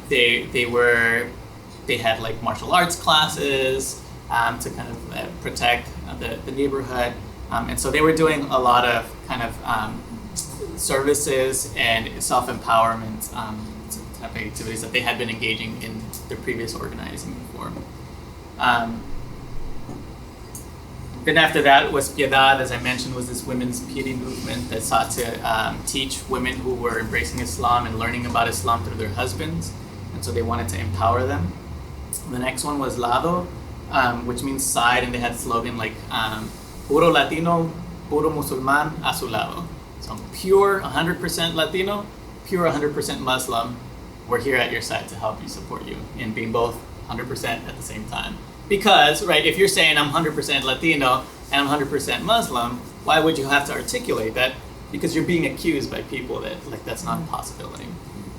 They had like martial arts classes to kind of protect the neighborhood, and so they were doing a lot of kind of services and self-empowerment type of activities that they had been engaging in their previous organizing before. Then after that was Piedad, as I mentioned, was this women's piety movement that sought to teach women who were embracing Islam and learning about Islam through their husbands, and so they wanted to empower them. The next one was Lado, which means side, and they had a slogan like Puro Latino, Puro Musulman, a su lado. So pure 100% Latino, pure 100% Muslim, we're here at your side to help you, support you, in being both 100% at the same time. Because, right, if you're saying I'm 100% Latino and I'm 100% Muslim, why would you have to articulate that? Because you're being accused by people that, like, that's not a possibility.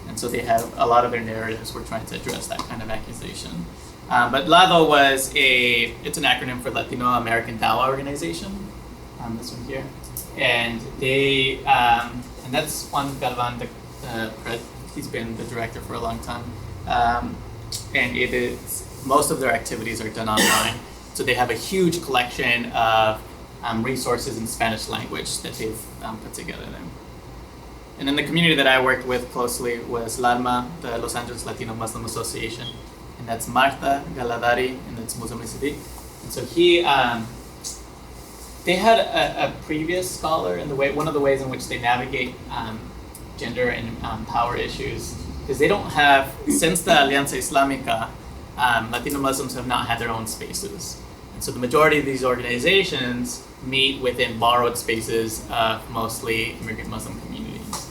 And so they have a lot of their narratives were trying to address that kind of accusation. But LADO it's an acronym for Latino American Dawah Organization, this one here. And they, and that's Juan Galvan, he's been the director for a long time. And it is, most of their activities are done online. So they have a huge collection of resources in Spanish language that they've put together there. And then the community that I worked with closely was LALMA, the Los Angeles Latino Muslim Association. And that's Marta Galadari, and that's Muslim Siddiq. And so they had a previous scholar in one of the ways in which they navigate gender and power issues, because they don't have, since the Alianza Islámica, Latino Muslims have not had their own spaces. And so the majority of these organizations meet within borrowed spaces of mostly immigrant Muslim communities.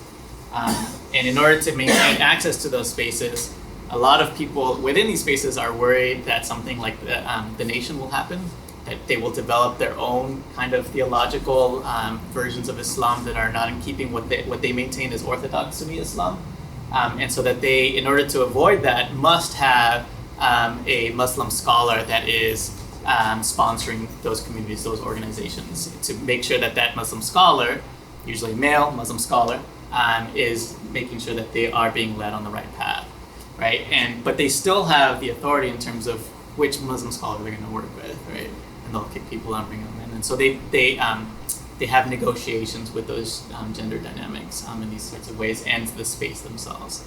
And in order to maintain access to those spaces, a lot of people within these spaces are worried that something like the nation will happen, that they will develop their own kind of theological versions of Islam that are not in keeping what they maintain as Orthodox Sunni Islam. And so that they, in order to avoid that, must have a Muslim scholar that is sponsoring those communities, those organizations, to make sure that that Muslim scholar, usually a male Muslim scholar, is making sure that they are being led on the right path, right? But they still have the authority in terms of which Muslim scholar they're going to work with, right? And they'll kick people out and bring them in. And so they have negotiations with those gender dynamics in these sorts of ways, and the space themselves.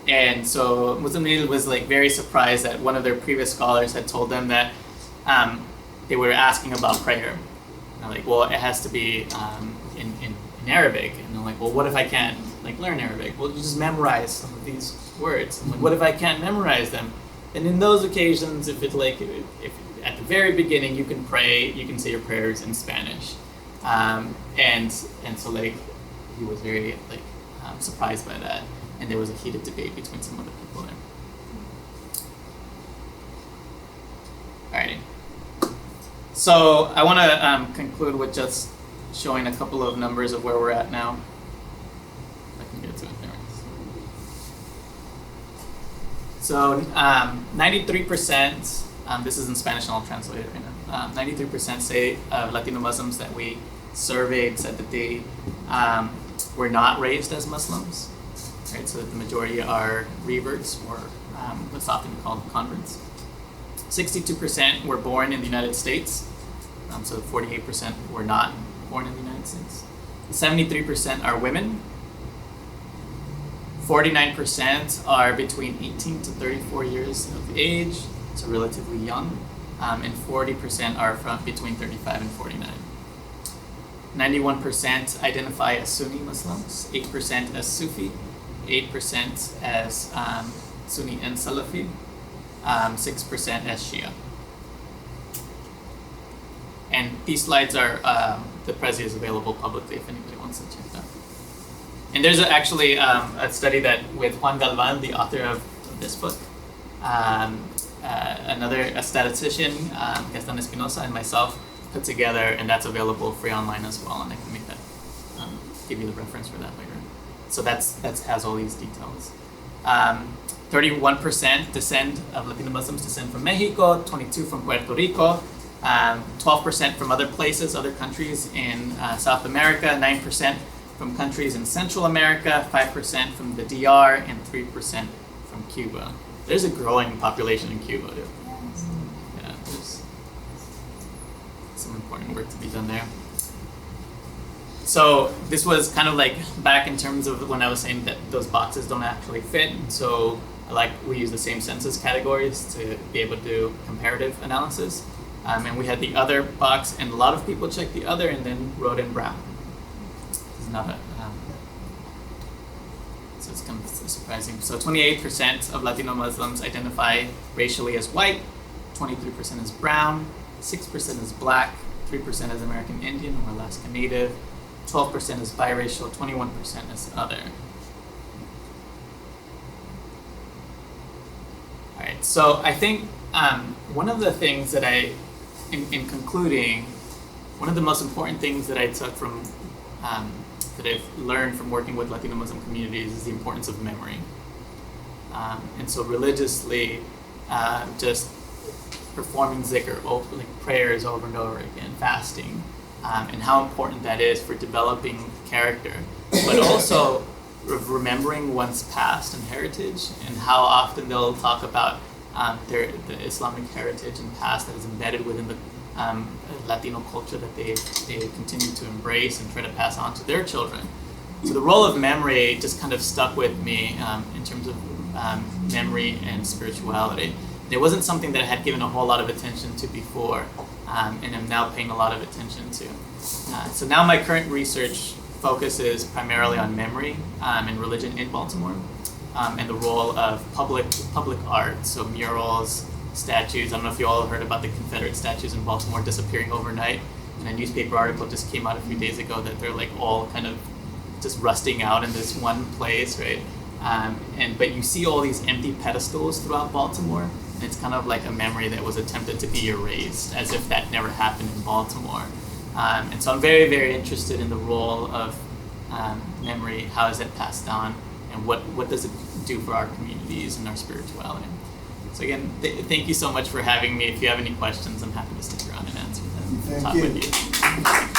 And so Muslim League was like very surprised that one of their previous scholars had told them that they were asking about prayer. And they're like, well, it has to be in Arabic. And they're like, well, what if I can't learn Arabic? Well, you just memorize some of these words. I'm like, what if I can't memorize them? And in those occasions, if at the very beginning you can pray, you can say your prayers in Spanish. And so he was very surprised by that. And there was a heated debate between some other people there. Alrighty. So I want to conclude with just showing a couple of numbers of where we're at now. If I can get to it there. So 93%, this is in Spanish and I'll translate it right now. 93% say Latino Muslims that we surveyed said that they were not raised as Muslims. Right, so that the majority are reverts, or what's often called converts. 62% were born in the United States, so 48% were not born in the United States. 73% are women. 49% are between 18 to 34 years of age, so relatively young, and 40% are from between 35 and 49. 91% identify as Sunni Muslims, 8% as Sufi, 8% as Sunni and Salafi, 6% as Shia. And these slides are, the Prezi is available publicly if anybody wants to check that. And there's actually a study that with Juan Galvan, the author of this book, a statistician, Gaston Espinosa, and myself put together, and that's available free online as well, and I can make that, give you the reference for that later. So that has all these details. 31% of Latino Muslims descend from Mexico, 22% from Puerto Rico, 12% from other places, other countries in South America, 9% from countries in Central America, 5% from the DR, and 3% from Cuba. There's a growing population in Cuba too. Yeah, there's some important work to be done there. So this was kind of like back in terms of when I was saying that those boxes don't actually fit. So we use the same census categories to be able to do comparative analysis. And we had the other box, and a lot of people checked the other and then wrote in brown. It's not a, so it's kind of surprising. So 28% of Latino Muslims identify racially as white, 23% as brown, 6% as black, 3% as American Indian or Alaska Native, 12% is biracial, 21% is other. All right, so I think one of the things that in concluding, one of the most important things that I took from, that I've learned from working with Latino Muslim communities is the importance of memory. And so religiously, just performing zikr, like prayers over and over again, fasting, and how important that is for developing character, but also remembering one's past and heritage, and how often they'll talk about the Islamic heritage and past that is embedded within the Latino culture that they continue to embrace and try to pass on to their children. So the role of memory just kind of stuck with me in terms of memory and spirituality. It wasn't something that I had given a whole lot of attention to before, and I'm now paying a lot of attention to. So now my current research focuses primarily on memory and religion in Baltimore, and the role of public art, so murals, statues. I don't know if you all heard about the Confederate statues in Baltimore disappearing overnight. And a newspaper article just came out a few days ago that they're like all kind of just rusting out in this one place, right? But you see all these empty pedestals throughout Baltimore, and it's kind of like a memory that was attempted to be erased, as if that never happened in Baltimore. And so I'm very, very interested in the role of memory. How is it passed on, and what does it do for our communities and our spirituality? So again, thank you so much for having me. If you have any questions, I'm happy to stick around and answer them. Thank Talk you. with you.